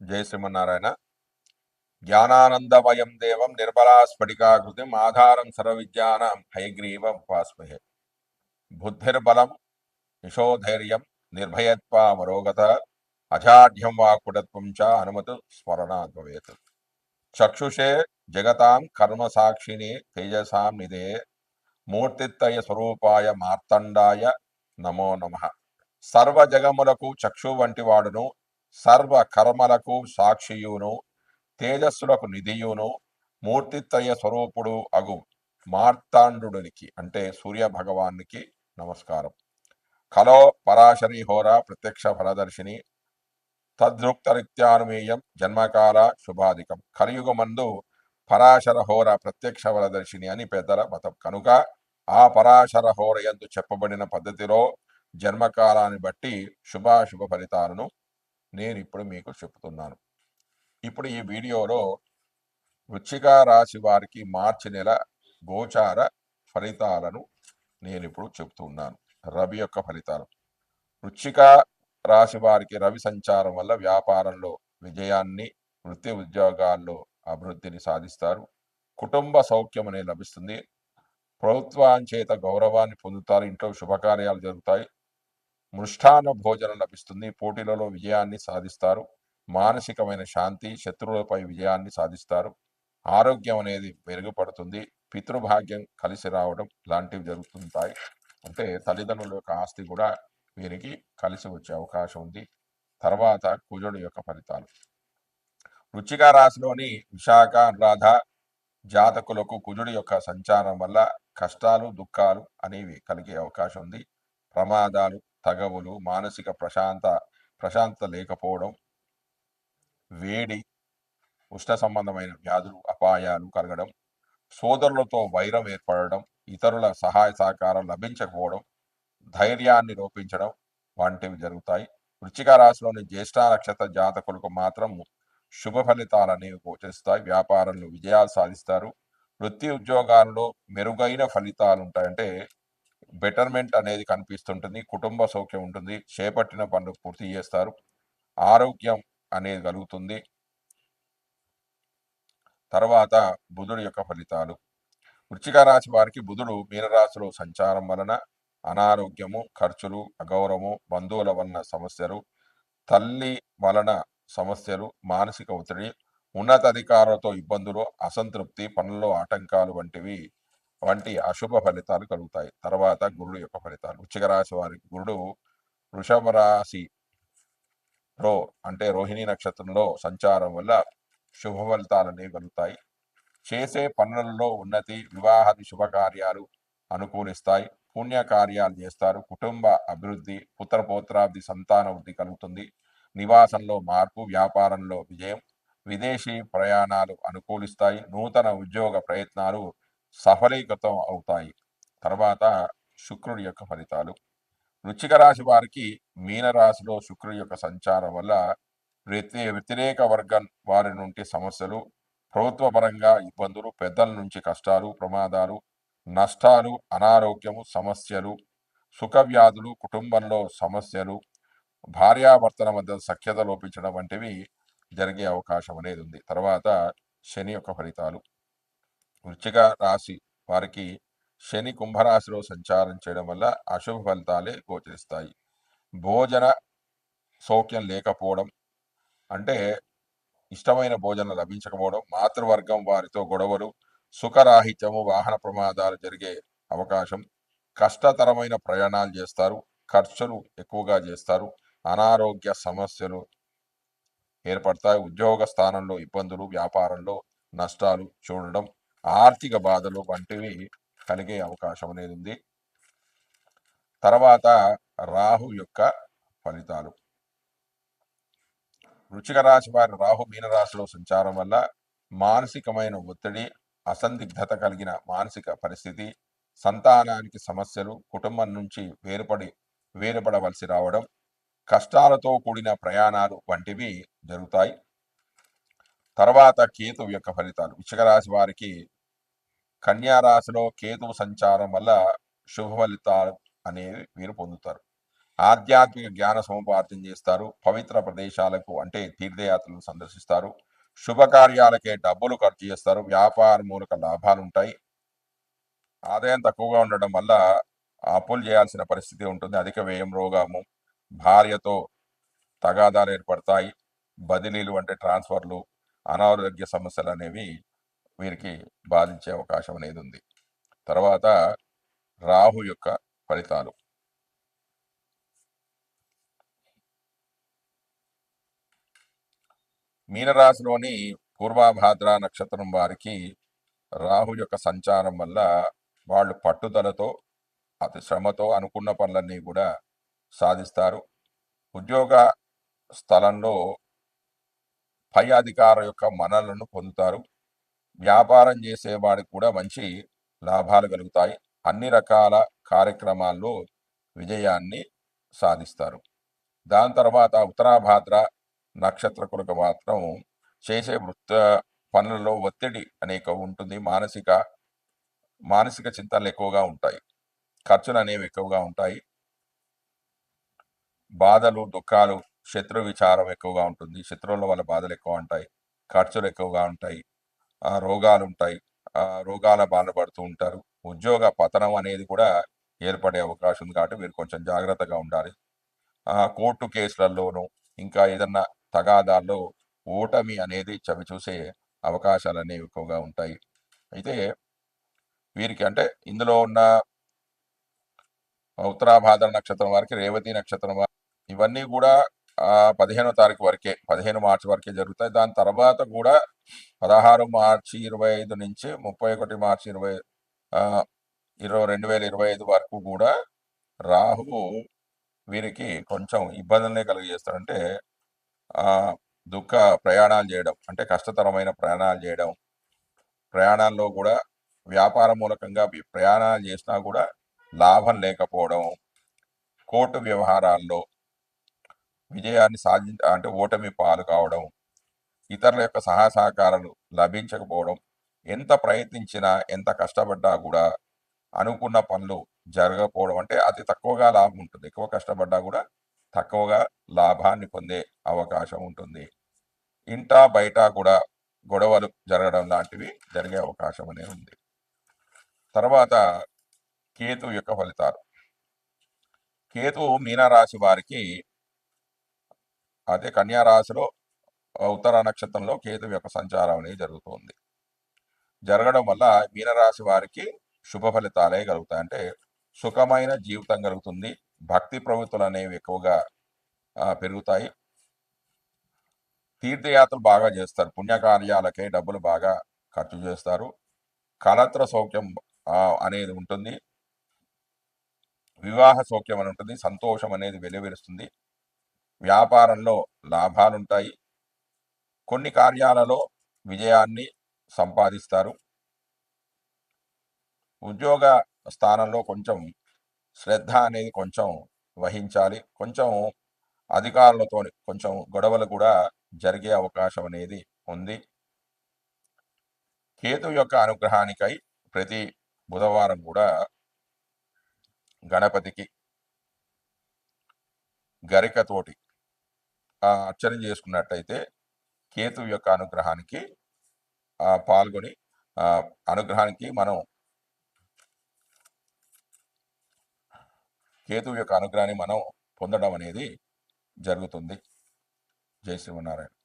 జయ శ్రీమన్నారాయణ. జ్ఞానానందమయం దేవం నిర్మలా స్ఫటికాకృతిం ఆధారం సర్వవిద్యానాం హయగ్రీవం ఉపాస్మహే. బుద్ధిర్బలం యశోధైర్యం నిర్భయత్వామరోగత అజాఢ్యం వాకుటత్వం చ హనుమతు స్మరణాత్ భవేత్. చక్షుషే జగతాం కర్మ సాక్షిని తేజసాం నిదే మూర్తిత్రయ స్వరూపాయ మార్తండాయ నమో నమః. సర్వ జగములకు చక్షు వంటి వాడును, సర్వ కర్మలకు సాక్షియును, తేజస్సులకు నిధియును, మూర్తిత్రయ స్వరూపుడు అగు మార్తాండునికి అంటే సూర్య భగవానికి నమస్కారం. కలో పరాశరి హోర ప్రత్యక్ష ఫలదర్శిని తద్రుక్తరీత్యానుమేయం జన్మకాల శుభాధికం. కలియుగమందు పరాశర హోర ప్రత్యక్ష ఫలదర్శిని అని పెద్దల మతం కనుక ఆ పరాశర హోర యందు చెప్పబడిన పద్ధతిలో జన్మకాలాన్ని బట్టి శుభాశుభ ఫలితాలను నేను ఇప్పుడు మీకు చెప్తున్నాను. ఇప్పుడు ఈ వీడియోలో వృశ్చిక రాశి వారికి మార్చి నెల గోచార ఫలితాలను నేను ఇప్పుడు చెప్తున్నాను. రవి యొక్క ఫలితాలు. వృశ్చిక రాశి వారికి రవి సంచారం వల్ల వ్యాపారంలో విజయాన్ని, వృత్తి ఉద్యోగాల్లో అభివృద్ధిని సాధిస్తారు. కుటుంబ సౌఖ్యం అనేది లభిస్తుంది. ప్రభుత్వాంచేత గౌరవాన్ని పొందుతారు. ఇంట్లో శుభకార్యాలు జరుగుతాయి. మృష్టాన్న భోజనం లభిస్తుంది. పోటీలలో విజయాన్ని సాధిస్తారు. మానసికమైన శాంతి, శత్రువులపై విజయాన్ని సాధిస్తారు. ఆరోగ్యం అనేది మెరుగుపడుతుంది. పితృభాగ్యం కలిసి రావడం లాంటివి జరుగుతుంటాయి. అంటే తల్లిదండ్రుల యొక్క ఆస్తి కూడా వీరికి కలిసి వచ్చే అవకాశం ఉంది. తర్వాత కుజుడు యొక్క ఫలితాలు. వృశ్చిక రాశిలోని విశాఖ, అనురాధ జాతకులకు కుజుడి యొక్క సంచారం వల్ల కష్టాలు, దుఃఖాలు అనేవి కలిగే అవకాశం ఉంది. ప్రమాదాలు, తగవులు, మానసిక ప్రశాంతత లేకపోవడం, వేడి, ఉష్ణ సంబంధమైన వ్యాధులు, అపాయాలు కలగడం, సోదరులతో వైరం ఏర్పడడం, ఇతరుల సహాయ సహకారం లభించకపోవడం, ధైర్యాన్ని లోపించడం వంటివి జరుగుతాయి. వృశ్చిక రాశిలోని జ్యేష్ఠ నక్షత్ర జాతకులకు మాత్రం శుభ ఫలితాలు అనేవి గోచరిస్తాయి. వ్యాపారంలో విజయాలు సాధిస్తారు. వృత్తి ఉద్యోగాల్లో మెరుగైన ఫలితాలు ఉంటాయంటే బెటర్మెంట్ అనేది కనిపిస్తుంటుంది. కుటుంబ సౌఖ్యం ఉంటుంది. చేపట్టిన పనులు పూర్తి చేస్తారు. ఆరోగ్యం అనేది కలుగుతుంది. తర్వాత బుధుడు యొక్క ఫలితాలు. వృశ్చిక రాశి వారికి బుధుడు మీనరాశిలో సంచారం వలన అనారోగ్యము, ఖర్చులు, అగౌరవము, బంధువుల వలన సమస్యలు, తల్లి వలన సమస్యలు, మానసిక ఒత్తిడి, ఉన్నతాధికారులతో ఇబ్బందులు, అసంతృప్తి, పనుల్లో ఆటంకాలు వంటి అశుభ ఫలితాలు కలుగుతాయి. తర్వాత గురుడు యొక్క ఫలితాలు. వృశ్చిక రాశి వారికి గురుడు వృషభ రాశిలో అంటే రోహిణి నక్షత్రంలో సంచారం వల్ల శుభ ఫలితాలు అనేవి కలుగుతాయి. చేసే పనులలో ఉన్నతి, వివాహాది శుభకార్యాలు అనుకూలిస్తాయి. పుణ్యకార్యాలు చేస్తారు. కుటుంబ అభివృద్ధి, పుత్రపౌత్రాభివృద్ధి, సంతాన వృద్ధి కలుగుతుంది. నివాసంలో మార్పు, వ్యాపారంలో విజయం, విదేశీ ప్రయాణాలు అనుకూలిస్తాయి. నూతన ఉద్యోగ ప్రయత్నాలు సఫలీకృతం అవుతాయి. తర్వాత శుక్రుడి యొక్క ఫలితాలు. వృశ్చిక రాశి వారికి మీనరాశిలో శుక్రుడి యొక్క సంచారం వల్ల వ్యతిరేక వర్గం వారి నుండి సమస్యలు, ప్రభుత్వ పరంగా ఇబ్బందులు, పెద్దల నుంచి కష్టాలు, ప్రమాదాలు, నష్టాలు, అనారోగ్యము, సమస్యలు, సుఖ వ్యాధులు, కుటుంబంలో సమస్యలు, భార్యాభర్తల మధ్య సఖ్యత లోపించడం వంటివి జరిగే అవకాశం అనేది ఉంది. తర్వాత శని యొక్క ఫలితాలు. వృశ్చిక రాశి వారికి శని కుంభరాశిలో సంచారం చేయడం వల్ల అశుభ ఫలితాలే గోచరిస్తాయి. భోజన సౌఖ్యం లేకపోవడం అంటే ఇష్టమైన భోజనం లభించకపోవడం, మాతృవర్గం వారితో గొడవలు, సుఖరాహిత్యము, వాహన ప్రమాదాలు జరిగే అవకాశం, కష్టతరమైన ప్రయాణాలు చేస్తారు, ఖర్చులు ఎక్కువగా చేస్తారు, అనారోగ్య సమస్యలు ఏర్పడతాయి. ఉద్యోగ స్థానంలో ఇబ్బందులు, వ్యాపారంలో నష్టాలు చూడడం, ఆర్థిక బాధలు వంటివి కలిగే అవకాశం అనేది ఉంది. తర్వాత రాహు యొక్క ఫలితాలు. వృశ్చిక రాశి వారి రాహు మీనరాశిలో సంచారం వల్ల మానసికమైన ఒత్తిడి, అసందిగ్ధత కలిగిన మానసిక పరిస్థితి, సంతానానికి సమస్యలు, కుటుంబం నుంచి వేరుపడవలసి రావడం, కష్టాలతో కూడిన ప్రయాణాలు వంటివి జరుగుతాయి. తర్వాత కేతువు యొక్క ఫలితాలు. వృశ్చిక రాశి వారికి కన్యా రాశిలో కేతువు సంచారం వల్ల శుభ ఫలితాలు అనేవి వీరు పొందుతారు. ఆధ్యాత్మిక జ్ఞాన సముపార్జన చేస్తారు. పవిత్ర ప్రదేశాలకు అంటే తీర్థయాత్రలు సందర్శిస్తారు. శుభకార్యాలకే డబ్బులు ఖర్చు చేస్తారు. వ్యాపార మూలక లాభాలుంటాయి. ఆదాయం తక్కువగా ఉండడం వల్ల అప్పులు చేయాల్సిన పరిస్థితి ఉంటుంది. అధిక వ్యయం, రోగము, భార్యతో తగాదాలు ఏర్పడతాయి. బదిలీలు అంటే ట్రాన్స్ఫర్లు, అనారోగ్య సమస్యలు అనేవి వీరికి బాధించే అవకాశం అనేది ఉంది. తర్వాత రాహు యొక్క ఫలితాలు. మీనరాశిలోని పూర్వభాద్ర నక్షత్రం వారికి రాహు యొక్క సంచారం వల్ల వాళ్ళు పట్టుదలతో అతి శ్రమతో అనుకున్న పనులన్నీ కూడా సాధిస్తారు. ఉద్యోగ స్థలంలో పై అధికార యొక్క మన్ననలను పొందుతారు. వ్యాపారం చేసేవాడికి కూడా మంచి లాభాలు కలుగుతాయి. అన్ని రకాల కార్యక్రమాల్లో విజయాన్ని సాధిస్తారు. దాని తర్వాత ఉత్తరాభాద్ర నక్షత్రకులకు మాత్రం చేసే పనులలో ఒత్తిడి అనేక ఉంటుంది. మానసిక చింతనలు ఎక్కువగా ఉంటాయి. ఖర్చులు అనేవి ఎక్కువగా ఉంటాయి. బాధలు, దుఃఖాలు, శత్రు విచారం ఎక్కువగా ఉంటుంది. శత్రువుల వల్ల బాధలు ఎక్కువ ఉంటాయి. ఖర్చులు ఎక్కువగా ఉంటాయి. రోగాలు ఉంటాయి. రోగాల బాధపడుతూ ఉంటారు. ఉద్యోగ పతనం అనేది కూడా ఏర్పడే అవకాశం ఉంది కాబట్టి మీరు కొంచెం జాగ్రత్తగా ఉండాలి. కోర్టు కేసులలోనూ ఇంకా ఏదన్నా తగాదాల్లో ఓటమి అనేది చవిచూసే అవకాశాలు అనేవి ఎక్కువగా ఉంటాయి. అయితే వీరికి అంటే ఇందులో ఉన్న ఉత్తరాభాద్ర నక్షత్రం వారికి, రేవతి నక్షత్రం వారికి ఇవన్నీ కూడా 15వ తారీఖు వరకే, 15 మార్చి వరకే జరుగుతాయి. దాని తర్వాత కూడా 16 మార్చి 25 నుంచి 31 మార్చి 2025 వరకు కూడా రాహువు వీరికి కొంచెం ఇబ్బందులనే కలిగజేస్తాడంటే దుఃఖ ప్రయాణాలు చేయడం, అంటే కష్టతరమైన ప్రయాణాలు చేయడం, ప్రయాణాల్లో కూడా వ్యాపార మూలకంగా ప్రయాణాలు చేసినా కూడా లాభం లేకపోవడం, కోర్టు వ్యవహారాల్లో విజయాన్ని అంటే ఓటమి పాలు కావడం, ఇతరుల యొక్క సహకారాలు లభించకపోవడం, ఎంత ప్రయత్నించినా ఎంత కష్టపడ్డా కూడా అనుకున్న పనులు జరగకపోవడం, అంటే అతి తక్కువగా లాభం ఉంటుంది. ఎక్కువ కష్టపడ్డా కూడా తక్కువగా లాభాన్ని పొందే అవకాశం ఉంటుంది. ఇంటా బయట కూడా గొడవలు జరగడం లాంటివి జరిగే అవకాశం అనేది ఉంది. తర్వాత కేతు యొక్క ఫలితాలు. కేతువు మీనరాశి వారికి అదే కన్యా రాశిలో ఉత్తర నక్షత్రంలో కేతు యొక్క సంచారం అనేది జరుగుతుంది. జరగడం వల్ల మీనరాశి వారికి శుభ ఫలితాలే కలుగుతాయి. అంటే సుఖమైన జీవితం కలుగుతుంది. భక్తి ప్రవృత్తులు అనేవి ఎక్కువగా పెరుగుతాయి. తీర్థయాత్రలు బాగా చేస్తారు. పుణ్యకార్యాలకే డబ్బులు బాగా ఖర్చు చేస్తారు. కళత్ర సౌఖ్యం అనేది ఉంటుంది. వివాహ సౌఖ్యం అని ఉంటుంది. సంతోషం అనేది వెలువరుస్తుంది. వ్యాపారంలో లాభాలుంటాయి. కొన్ని కార్యాలలో విజయాన్ని సంపాదిస్తారు. ఉద్యోగ స్థానంలో కొంచెం శ్రద్ధ అనేది కొంచెం వహించాలి. కొంచెం అధికారులతో కొంచెం గొడవలు కూడా జరిగే అవకాశం అనేది ఉంది. కేతు యొక్క అనుగ్రహానికై ప్రతి బుధవారం కూడా గణపతికి గరికతోటి అర్చన చేసుకున్నట్టయితే కేతు యొక్క అనుగ్రహానికి పాల్గొని అనుగ్రహానికి మనం కేతు యొక్క అనుగ్రహాన్ని మనం పొందడం అనేది జరుగుతుంది. జై శ్రీమన్నారాయణ.